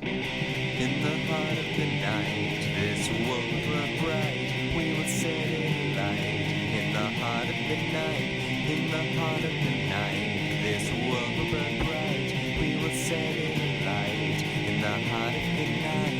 In the heart of the night, this world will burn bright. We will set it alight. In the heart of the night, in the heart of the night, this world will burn bright. We will set it alight. In the heart of the night.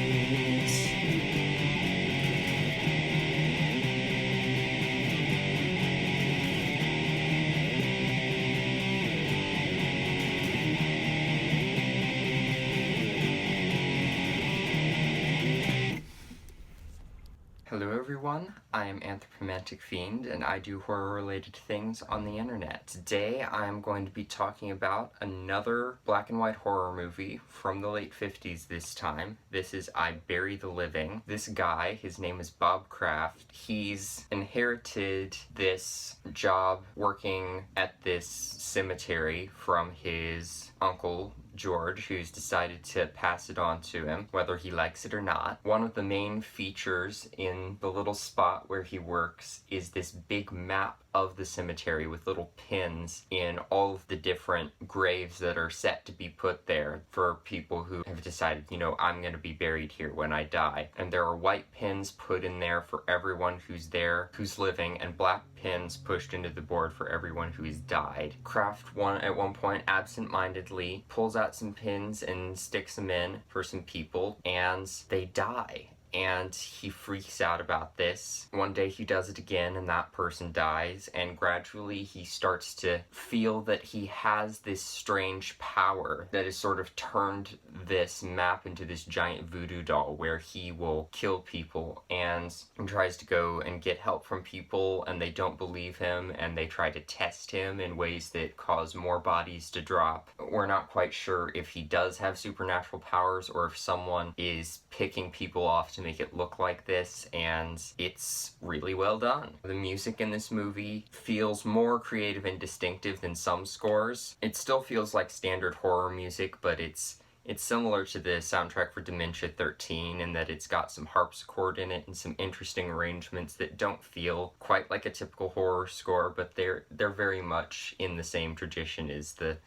Hello everyone, I am Anthropomantic Fiend, and I do horror-related things on the internet. Today I am going to be talking about another black and white horror movie from the late 50s this time. This is I Bury the Living. This guy, his name is Bob Kraft, he's inherited this job working at this cemetery from his uncle George, who's decided to pass it on to him, whether he likes it or not. One of the main features in the little spot where he works is this big map of the cemetery with little pins in all of the different graves that are set to be put there for people who have decided, you know, I'm going to be buried here when I die. And there are white pins put in there for everyone who's there, who's living, and black pins pushed into the board for everyone who's died. Kraft at one point absent-mindedly pulls out some pins and sticks them in for some people, and they die. And he freaks out about this. One day he does it again and that person dies, and gradually he starts to feel that he has this strange power that has sort of turned this map into this giant voodoo doll where he will kill people, and tries to go and get help from people, and they don't believe him, and they try to test him in ways that cause more bodies to drop. We're not quite sure if he does have supernatural powers or if someone is picking people off to make it look like this, and it's really well done. The music in this movie feels more creative and distinctive than some scores. It still feels like standard horror music, but it's similar to the soundtrack for Dementia 13 in that it's got some harpsichord in it and some interesting arrangements that don't feel quite like a typical horror score, but they're very much in the same tradition as the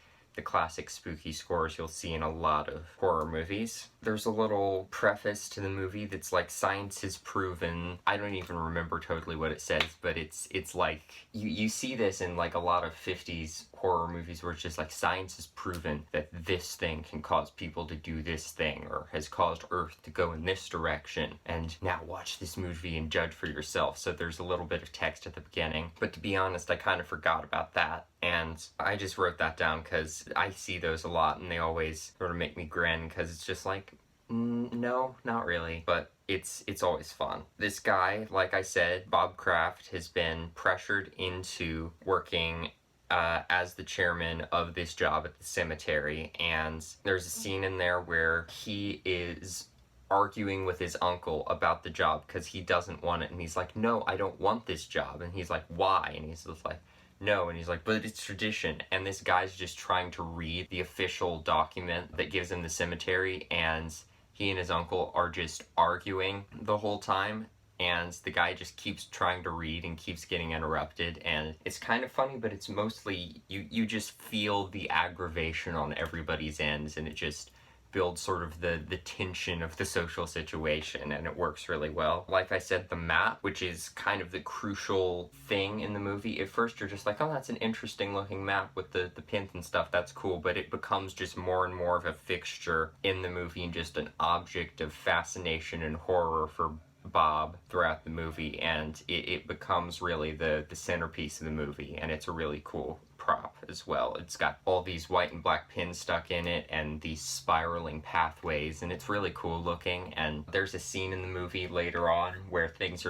classic spooky scores you'll see in a lot of horror movies. There's a little preface to the movie that's like, science has proven, I don't even remember totally what it says, but it's like, you see this in like a lot of 50s horror movies where it's just like, science has proven that this thing can cause people to do this thing, or has caused Earth to go in this direction, and now watch this movie and judge for yourself. So there's a little bit of text at the beginning, but to be honest, I kind of forgot about that, and I just wrote that down because I see those a lot and they always sort of make me grin, because it's just like, no, not really, but it's always fun. This guy, like I said, Bob Kraft, has been pressured into working as the chairman of this job at the cemetery, and there's a scene in there where he is arguing with his uncle about the job because he doesn't want it, and he's like, no, I don't want this job, and he's like, why? And he's just like, no, and he's like, but it's tradition. And this guy's just trying to read the official document that gives him the cemetery, and he and his uncle are just arguing the whole time, and the guy just keeps trying to read and keeps getting interrupted, and it's kind of funny, but it's mostly, you just feel the aggravation on everybody's ends, and it just builds sort of the tension of the social situation, and it works really well. Like I said, the map, which is kind of the crucial thing in the movie, at first you're just like, oh, that's an interesting looking map with the pins and stuff, that's cool, but it becomes just more and more of a fixture in the movie and just an object of fascination and horror for Bob throughout the movie, and it becomes really the centerpiece of the movie, and it's a really cool prop as well. It's got all these white and black pins stuck in it and these spiraling pathways, and it's really cool looking. And there's a scene in the movie later on where things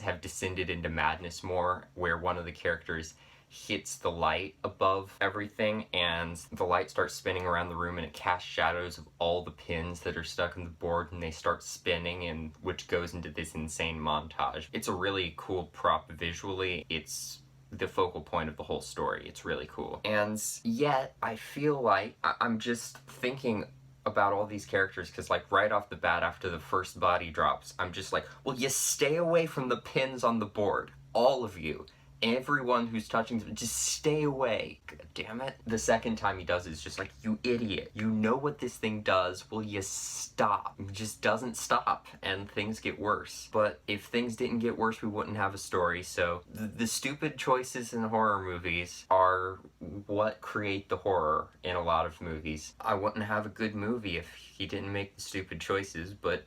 have descended into madness more, where one of the characters hits the light above everything, and the light starts spinning around the room, and it casts shadows of all the pins that are stuck in the board, and they start spinning, and which goes into this insane montage. It's a really cool prop visually. It's the focal point of the whole story. It's really cool. And yet, I feel like I'm just thinking about all these characters, because like right off the bat after the first body drops, I'm just like, well, you stay away from the pins on the board, all of you. everyone who's touching them, just stay away. God damn it. The second time he does it, it's just like, you idiot. You know what this thing does. Will you stop? It just doesn't stop, and things get worse. But if things didn't get worse, we wouldn't have a story. So the stupid choices in horror movies are what create the horror in a lot of movies. I wouldn't have a good movie if he didn't make the stupid choices, but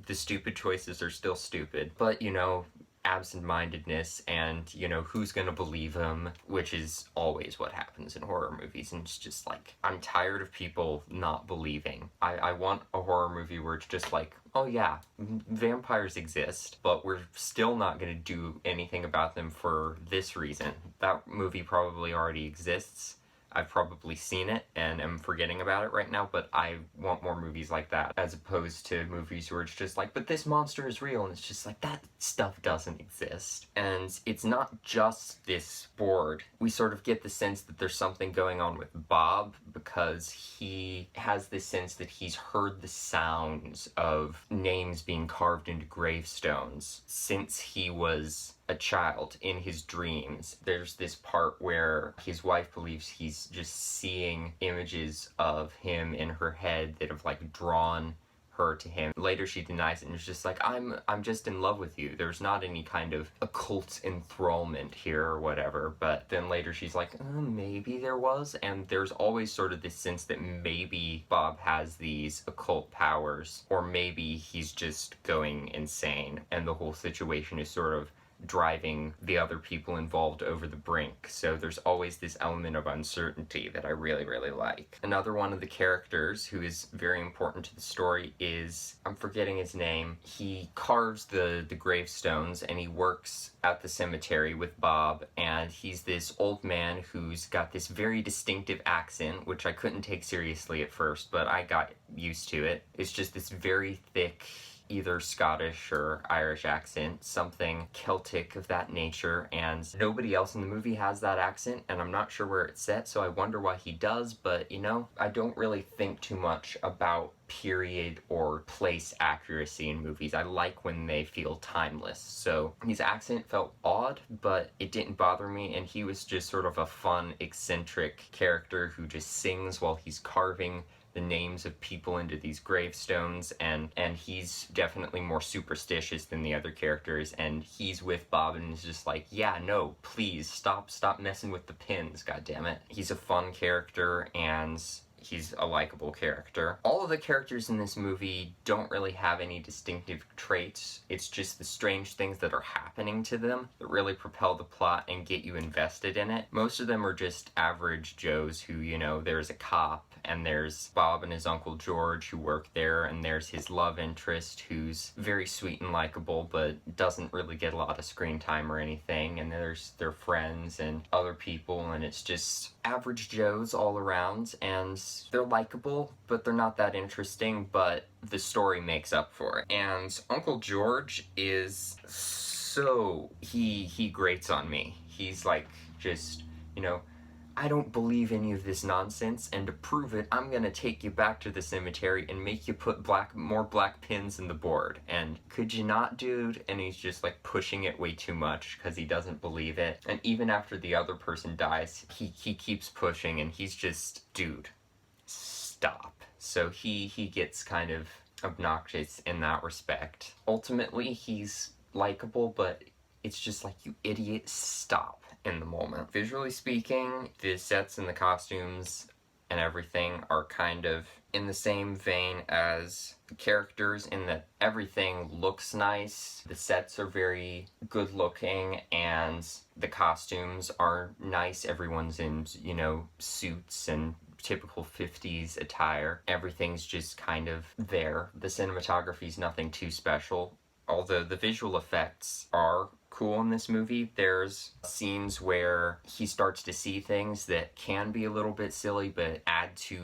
the stupid choices are still stupid. But, you know, absent-mindedness and, you know, who's gonna believe him, which is always what happens in horror movies. And it's just like, I'm tired of people not believing. I want a horror movie where it's just like, oh yeah, vampires exist, but we're still not gonna do anything about them for this reason. That movie probably already exists. I've probably seen it and am forgetting about it right now, but I want more movies like that, as opposed to movies where it's just like, but this monster is real, and it's just like, that stuff doesn't exist. And it's not just this board. We sort of get the sense that there's something going on with Bob, because he has this sense that he's heard the sounds of names being carved into gravestones since he was a child in his dreams. There's this part where his wife believes he's just seeing images of him in her head that have like drawn her to him. Later she denies it and is just like, I'm just in love with you. There's not any kind of occult enthrallment here or whatever. But then later she's like, maybe there was. And there's always sort of this sense that maybe Bob has these occult powers, or maybe he's just going insane and the whole situation is sort of driving the other people involved over the brink. So there's always this element of uncertainty that I really, really like. Another one of the characters who is very important to the story is, I'm forgetting his name. He carves the gravestones and he works at the cemetery with Bob, and he's this old man who's got this very distinctive accent, which I couldn't take seriously at first, but I got used to it. It's just this very thick, either Scottish or Irish accent, something Celtic of that nature, and nobody else in the movie has that accent, and I'm not sure where it's set, so I wonder why he does. But, you know, I don't really think too much about period or place accuracy in movies. I like when they feel timeless. So his accent felt odd, but it didn't bother me, and he was just sort of a fun, eccentric character who just sings while he's carving the names of people into these gravestones, and he's definitely more superstitious than the other characters, and he's with Bob and is just like, yeah, no, please, stop messing with the pins, goddammit. He's a fun character, and he's a likable character. All of the characters in this movie don't really have any distinctive traits. It's just the strange things that are happening to them that really propel the plot and get you invested in it. Most of them are just average Joes who, you know, there's a cop, and there's Bob and his Uncle George who work there, and there's his love interest who's very sweet and likable but doesn't really get a lot of screen time or anything, and there's their friends and other people, and it's just average Joes all around, and they're likable, but they're not that interesting, but the story makes up for it. And Uncle George is so... he grates on me. He's like, just, you know, I don't believe any of this nonsense, and to prove it, I'm gonna take you back to the cemetery and make you put more black pins in the board. And could you not, dude? And he's just like pushing it way too much because he doesn't believe it. And even after the other person dies, he keeps pushing, and he's just, dude, stop. So he gets kind of obnoxious in that respect. Ultimately, he's likable, but it's just like, you idiot, stop in the moment. Visually speaking, the sets and the costumes and everything are kind of in the same vein as the characters, in that everything looks nice, the sets are very good looking, and the costumes are nice. Everyone's in, you know, suits and typical 50s attire. Everything's just kind of there. The cinematography's nothing too special, although the visual effects are cool in this movie. There's scenes where he starts to see things that can be a little bit silly but add to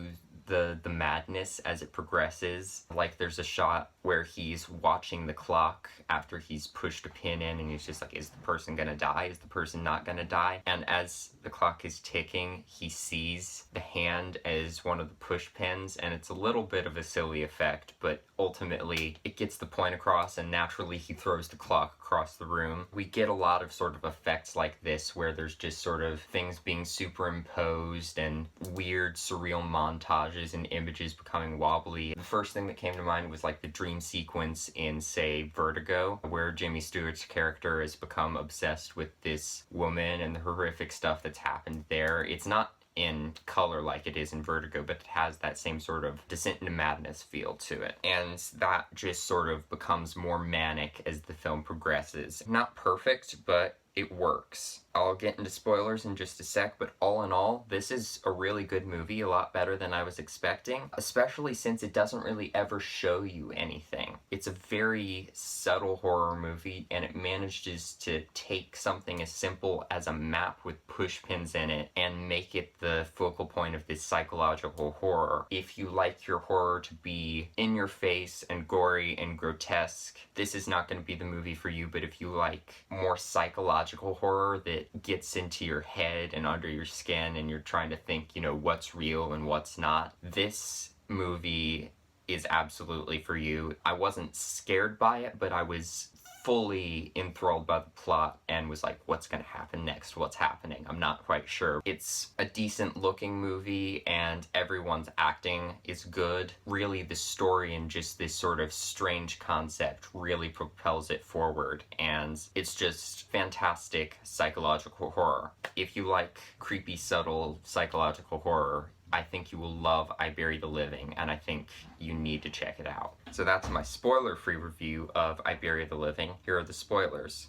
the madness as it progresses. Like, there's a shot where he's watching the clock after he's pushed a pin in, and he's just like, is the person gonna die? Is the person not gonna die? And as the clock is ticking, he sees the hand as one of the push pins, and it's a little bit of a silly effect, but ultimately it gets the point across, and naturally he throws the clock across the room. We get a lot of sort of effects like this where there's just sort of things being superimposed and weird surreal montages and images becoming wobbly. The first thing that came to mind was like the dream sequence in, say, Vertigo, where Jimmy Stewart's character has become obsessed with this woman and the horrific stuff that's happened there. It's not in color like it is in Vertigo, but it has that same sort of descent into madness feel to it. And that just sort of becomes more manic as the film progresses. Not perfect, but it works. I'll get into spoilers in just a sec, but all in all, this is a really good movie, a lot better than I was expecting, especially since it doesn't really ever show you anything. It's a very subtle horror movie, and it manages to take something as simple as a map with push pins in it and make it the focal point of this psychological horror. If you like your horror to be in your face and gory and grotesque, this is not going to be the movie for you, but if you like more psychological horror that gets into your head and under your skin and you're trying to think, you know, what's real and what's not, this movie is absolutely for you. I wasn't scared by it, but I was fully enthralled by the plot and was like, what's gonna happen next? What's happening? I'm not quite sure. It's a decent looking movie and everyone's acting is good. Really, the story and just this sort of strange concept really propels it forward, and it's just fantastic psychological horror. If you like creepy, subtle psychological horror, I think you will love I Bury the Living, and I think you need to check it out. So that's my spoiler-free review of I Bury the Living. Here are the spoilers.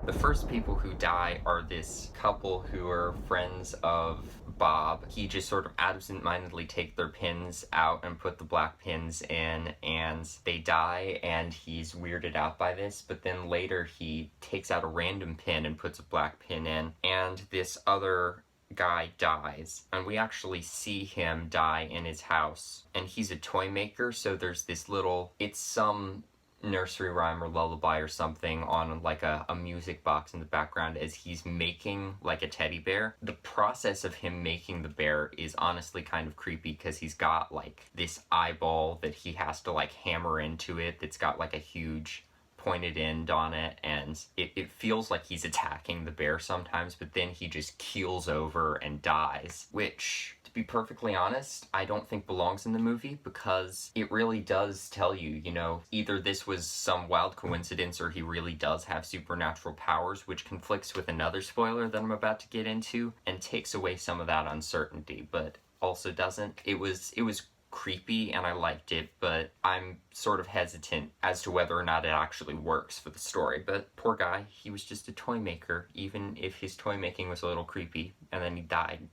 The first people who die are this couple who are friends of Bob. He just sort of absentmindedly take their pins out and put the black pins in, and they die, and he's weirded out by this, but then later he takes out a random pin and puts a black pin in, and this other guy dies, and we actually see him die in his house. And he's a toy maker, so there's this little, it's some nursery rhyme or lullaby or something on like a music box in the background as he's making like a teddy bear. The process of him making the bear is honestly kind of creepy because he's got like this eyeball that he has to like hammer into it that's got like a huge pointed end on it, and it feels like he's attacking the bear sometimes, but then he just keels over and dies, which, to be perfectly honest, I don't think belongs in the movie, because it really does tell you, you know, either this was some wild coincidence or he really does have supernatural powers, which conflicts with another spoiler that I'm about to get into and takes away some of that uncertainty, but also doesn't. It was creepy and I liked it, but I'm sort of hesitant as to whether or not it actually works for the story. But poor guy, he was just a toy maker, even if his toy making was a little creepy, and then he died.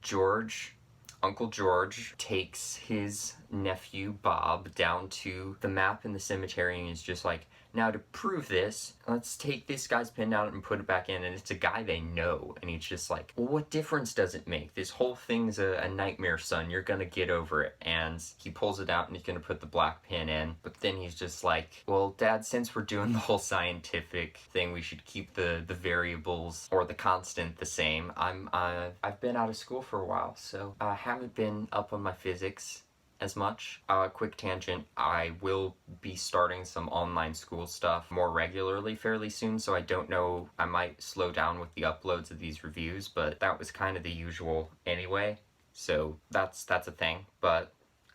Uncle George takes his nephew Bob down to the map in the cemetery and is just like, now to prove this, let's take this guy's pin out and put it back in, and it's a guy they know, and he's just like, well, what difference does it make? This whole thing's a nightmare, son, you're gonna get over it. And he pulls it out and he's gonna put the black pin in, but then he's just like, well, Dad, since we're doing the whole scientific thing, we should keep the variables or the constant the same. I've been out of school for a while, so I haven't been up on my physics as much. Quick tangent, I will be starting some online school stuff more regularly fairly soon, so I don't know, I might slow down with the uploads of these reviews, but that was kind of the usual anyway, so that's a thing. But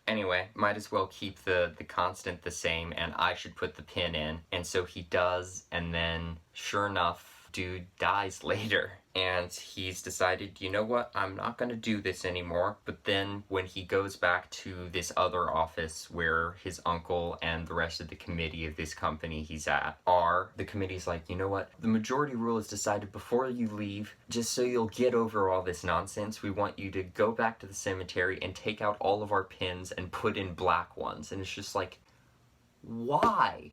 anyway, might as well keep the constant the same, and I should put the pin in, and so he does, and then sure enough, dude dies later. And he's decided, you know what, I'm not gonna do this anymore. But then when he goes back to this other office where his uncle and the rest of the committee of this company he's at are, the committee's like, you know what, the majority rule is decided before you leave, just so you'll get over all this nonsense, we want you to go back to the cemetery and take out all of our pins and put in black ones. And it's just like, why?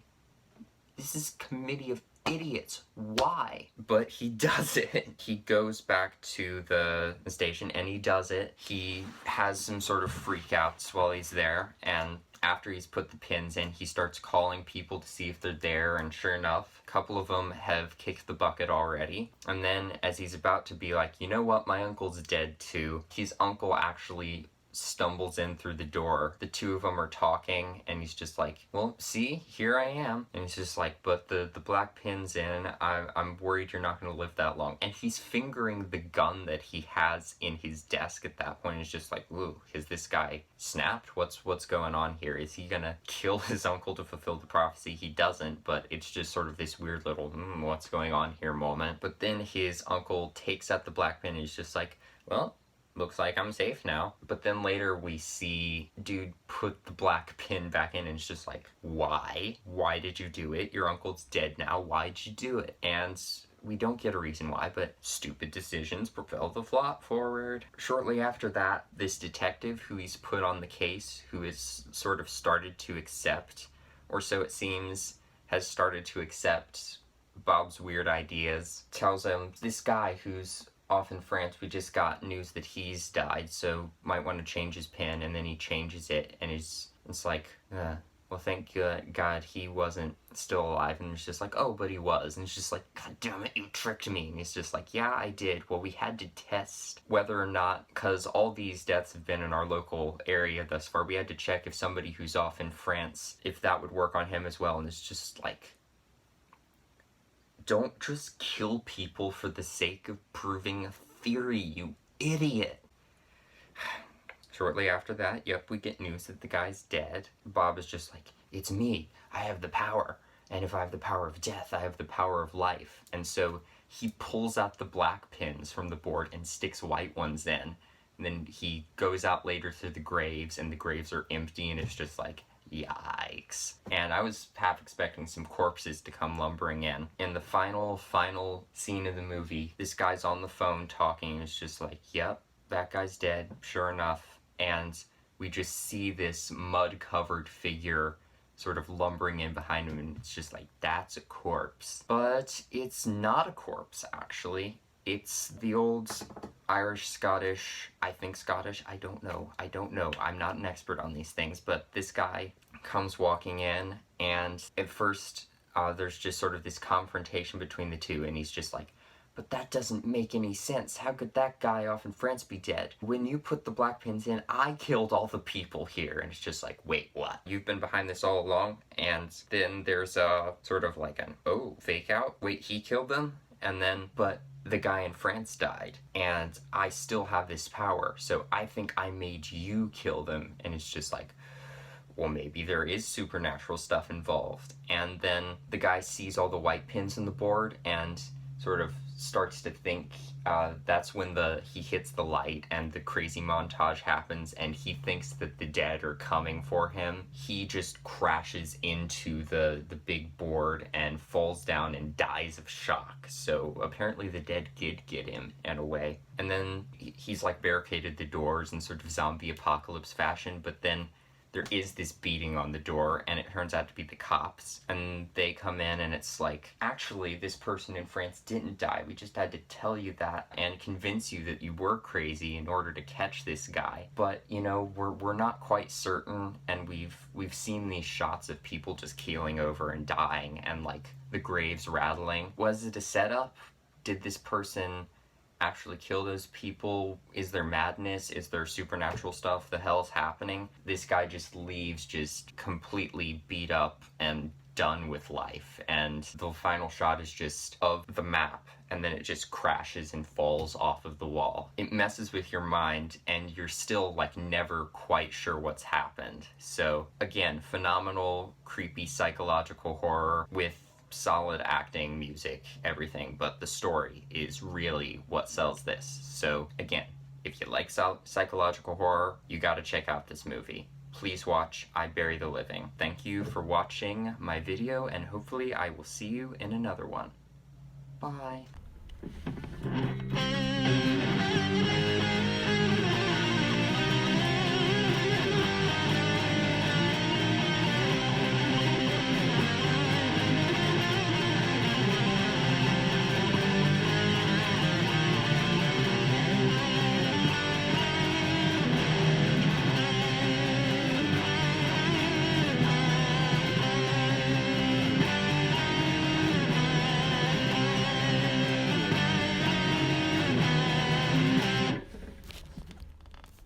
This is committee of idiots. Why? But he does it. He goes back to the station and he does it. He has some sort of freakouts while he's there, and after he's put the pins in, he starts calling people to see if they're there, and sure enough, a couple of them have kicked the bucket already. And then as he's about to be like, you know what, my uncle's dead too, his uncle actually stumbles in through the door. The two of them are talking, and he's just like, well, see, here I am. And he's just like, but the black pin's in. I'm worried you're not going to live that long. And he's fingering the gun that he has in his desk at that point. It's just like, ooh, has this guy snapped? What's going on here? Is he gonna kill his uncle to fulfill the prophecy? He doesn't, but it's just sort of this weird little, what's going on here moment. But then his uncle takes out the black pin, and he's just like, well, looks like I'm safe now. But then later we see dude put the black pin back in, and it's just like, why? Why did you do it? Your uncle's dead now. Why'd you do it? And we don't get a reason why, but stupid decisions propel the plot forward. Shortly after that, this detective who he's put on the case, who has sort of started to accept, or so it seems, has started to accept Bob's weird ideas, tells him, this guy who's off in France, we just got news that he's died, so might want to change his pin. And then he changes it, and it's like, well, thank God he wasn't still alive. And it's just like, oh, but he was. And it's just like, God damn it, you tricked me. And he's just like, yeah, I did. Well, we had to test whether or not, because all these deaths have been in our local area thus far, we had to check if somebody who's off in France, if that would work on him as well. And it's just like, don't just kill people for the sake of proving a theory, you idiot. Shortly after that, yep, we get news that the guy's dead. Bob is just like, it's me. I have the power. And if I have the power of death, I have the power of life. And so he pulls out the black pins from the board and sticks white ones in. And then he goes out later to the graves, and the graves are empty, and it's just like, yikes. And I was half expecting some corpses to come lumbering in. In the final scene of the movie, this guy's on the phone talking, and it's just like, yep, that guy's dead, sure enough. And we just see this mud-covered figure sort of lumbering in behind him, and it's just like, that's a corpse. But it's not a corpse, actually. It's the old Irish, Scottish, I think Scottish, I don't know. I'm not an expert on these things, but this guy comes walking in, and at first there's just sort of this confrontation between the two, and he's just like, but that doesn't make any sense. How could that guy off in France be dead? When you put the black pins in, I killed all the people here. And it's just like, wait, what? You've been behind this all along? And then there's a sort of like an, oh, fake out? Wait, he killed them? And then, but the guy in France died, and I still have this power, so I think I made you kill them. And it's just like, well, maybe there is supernatural stuff involved. And then the guy sees all the white pins on the board and sort of starts to think, that's when he hits the light and the crazy montage happens, and he thinks that the dead are coming for him. He just crashes into the big board and falls down and dies of shock. So apparently the dead did get him in a way. And then he's like barricaded the doors in sort of zombie apocalypse fashion, but then there is this beating on the door, and it turns out to be the cops. And they come in, and it's like, actually, this person in France didn't die. We just had to tell you that and convince you that you were crazy in order to catch this guy. But, you know, we're not quite certain, and we've seen these shots of people just keeling over and dying, and, like, the graves rattling. Was it a setup? Did this person actually kill those people? Is there madness? Is there supernatural stuff? The hell's happening? This guy just leaves just completely beat up and done with life, and the final shot is just of the map, and then it just crashes and falls off of the wall. It messes with your mind, and you're still like never quite sure what's happened. So again, phenomenal, creepy psychological horror with solid acting, music, everything, but the story is really what sells this. So again, if you like psychological horror, you gotta check out this movie. Please watch I Bury the Living. Thank you for watching my video, and hopefully I will see you in another one. Bye.